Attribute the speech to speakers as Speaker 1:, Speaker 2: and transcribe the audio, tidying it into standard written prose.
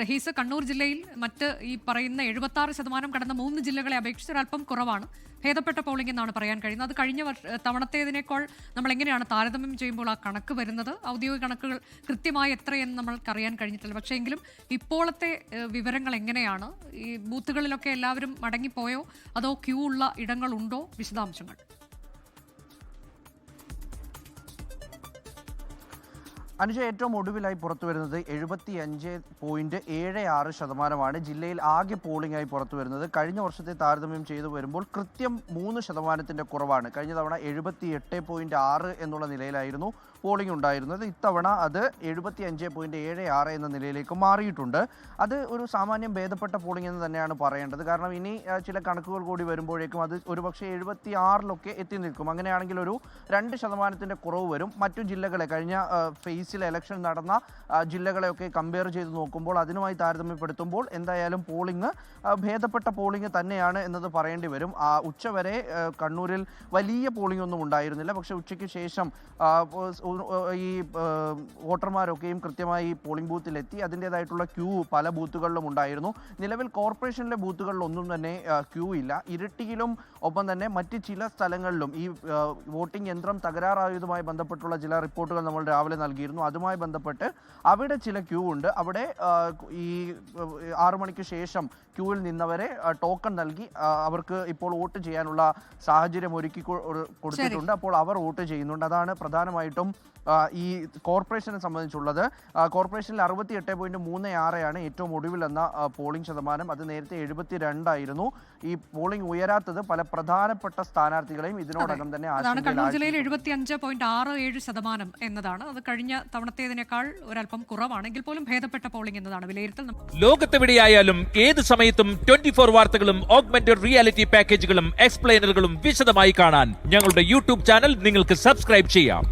Speaker 1: റഹീസ്, കണ്ണൂർ ജില്ലയിൽ മറ്റ് ഈ പറയുന്ന 76% കടന്ന 3 ജില്ലകളെ അപേക്ഷിച്ച് ഒരല്പം കുറവാണ്. ഭേദപ്പെട്ട പോളിംഗ് എന്നാണ് പറയാൻ കഴിയുന്നത്. അത് കഴിഞ്ഞ തവണത്തേതിനേക്കാൾ നമ്മൾ എങ്ങനെയാണ് താരതമ്യം ചെയ്യുമ്പോൾ ആ കണക്ക് വരുന്നത്? ഔദ്യോഗിക കണക്കുകൾ കൃത്യമായി എത്രയെന്ന് നമ്മൾക്കറിയാൻ കഴിഞ്ഞിട്ടില്ല. പക്ഷേ എങ്കിലും ഇപ്പോഴത്തെ വിവരങ്ങൾ എങ്ങനെയാണ്? ഈ ബൂത്തുകളിലൊക്കെ എല്ലാവരും മടങ്ങിപ്പോയോ, അതോ ക്യൂ ഉള്ള ഇടങ്ങളുണ്ടോ? വിശദാംശങ്ങൾ.
Speaker 2: അനുജ, ഏറ്റവും ഒടുവിലായി പുറത്തു വരുന്നത് 75.76% ജില്ലയിൽ ആകെ പോളിംഗ് ആയി പുറത്തു വരുന്നത്. കഴിഞ്ഞ വർഷത്തെ താരതമ്യം ചെയ്തു വരുമ്പോൾ കൃത്യം 3% കുറവാണ്. കഴിഞ്ഞ തവണ 78.6 എന്നുള്ള നിലയിലായിരുന്നു പോളിംഗ് ഉണ്ടായിരുന്നത്. ഇത്തവണ അത് 75.76 എന്ന നിലയിലേക്ക് മാറിയിട്ടുണ്ട്. അത് ഒരു സാമാന്യം ഭേദപ്പെട്ട പോളിംഗ് എന്ന് തന്നെയാണ് പറയേണ്ടത്. കാരണം ഇനി ചില കണക്കുകൾ കൂടി വരുമ്പോഴേക്കും അത് ഒരുപക്ഷെ 76 എത്തി നിൽക്കും. അങ്ങനെയാണെങ്കിൽ ഒരു 2% കുറവ് വരും. മറ്റു ജില്ലകളെ കഴിഞ്ഞ ഫേസിൽ ഇലക്ഷൻ നടന്ന ജില്ലകളെയൊക്കെ കമ്പയർ ചെയ്ത് നോക്കുമ്പോൾ, അതിനുമായി താരതമ്യപ്പെടുത്തുമ്പോൾ എന്തായാലും പോളിംഗ് ഭേദപ്പെട്ട പോളിംഗ് തന്നെയാണ് എന്നത് പറയേണ്ടി വരും. ഉച്ചവരെ കണ്ണൂരിൽ വലിയ പോളിംഗ് ഒന്നും ഉണ്ടായിരുന്നില്ല. പക്ഷേ ഉച്ചയ്ക്ക് ശേഷം ഈ വോട്ടർമാരൊക്കെയും കൃത്യമായി പോളിംഗ് ബൂത്തിലെത്തി. അതിൻ്റേതായിട്ടുള്ള ക്യൂ പല ബൂത്തുകളിലും ഉണ്ടായിരുന്നു. നിലവിൽ കോർപ്പറേഷനിലെ ബൂത്തുകളിലൊന്നും തന്നെ ക്യൂ ഇല്ല. ഇരിട്ടിയിലും ഒപ്പം തന്നെ മറ്റ് ചില സ്ഥലങ്ങളിലും ഈ വോട്ടിംഗ് യന്ത്രം തകരാറായതുമായി ബന്ധപ്പെട്ടുള്ള ചില റിപ്പോർട്ടുകൾ നമ്മൾ രാവിലെ നൽകിയിരുന്നു. അതുമായി ബന്ധപ്പെട്ട് അവിടെ ചില ക്യൂ ഉണ്ട്. അവിടെ ഈ 6 മണിക്ക് ശേഷം ക്യൂവിൽ നിന്നവരെ ടോക്കൺ നൽകി അവർക്ക് ഇപ്പോൾ വോട്ട് ചെയ്യാനുള്ള സാഹചര്യം ഒരുക്കി കൊടുത്തിട്ടുണ്ട്. അപ്പോൾ അവർ വോട്ട് ചെയ്യുന്നുണ്ട്. അതാണ് പ്രധാനമായിട്ടും ഈ കോർപ്പറേഷനെ സംബന്ധിച്ചുള്ളത്. കോർപ്പറേഷനിൽ 68.36 ഏറ്റവും ഒടുവിലെന്ന പോളിംഗ് ശതമാനം. അത് നേരത്തെ 72 ആയിരുന്നു. ഈ പോളിംഗ് ഉയരാത്തത് പല പ്രധാനപ്പെട്ട സ്ഥാനാർത്ഥികളെയും ഇതിനോടകം തന്നെ
Speaker 1: കണ്ണൂർ ജില്ലയിൽ 75.67% എന്നതാണ്. അത് കഴിഞ്ഞ തവണത്തേതിനേക്കാൾ ഒരല്പം കുറവാണെങ്കിൽ പോലും ഭേദപ്പെട്ട പോളിംഗ് എന്നതാണ് വിലയിരുത്തൽ.
Speaker 3: ലോകത്തെവിടെയായാലും ഏത് സമയത്തും 24 വാർത്തകളും ഓഗ്മെന്റഡ് റിയാലിറ്റി പാക്കേജുകളും എക്സ്പ്ലെയിനറുകളും വിശദമായി കാണാൻ ഞങ്ങളുടെ യൂട്യൂബ് ചാനൽ നിങ്ങൾക്ക് സബ്സ്ക്രൈബ് ചെയ്യാം.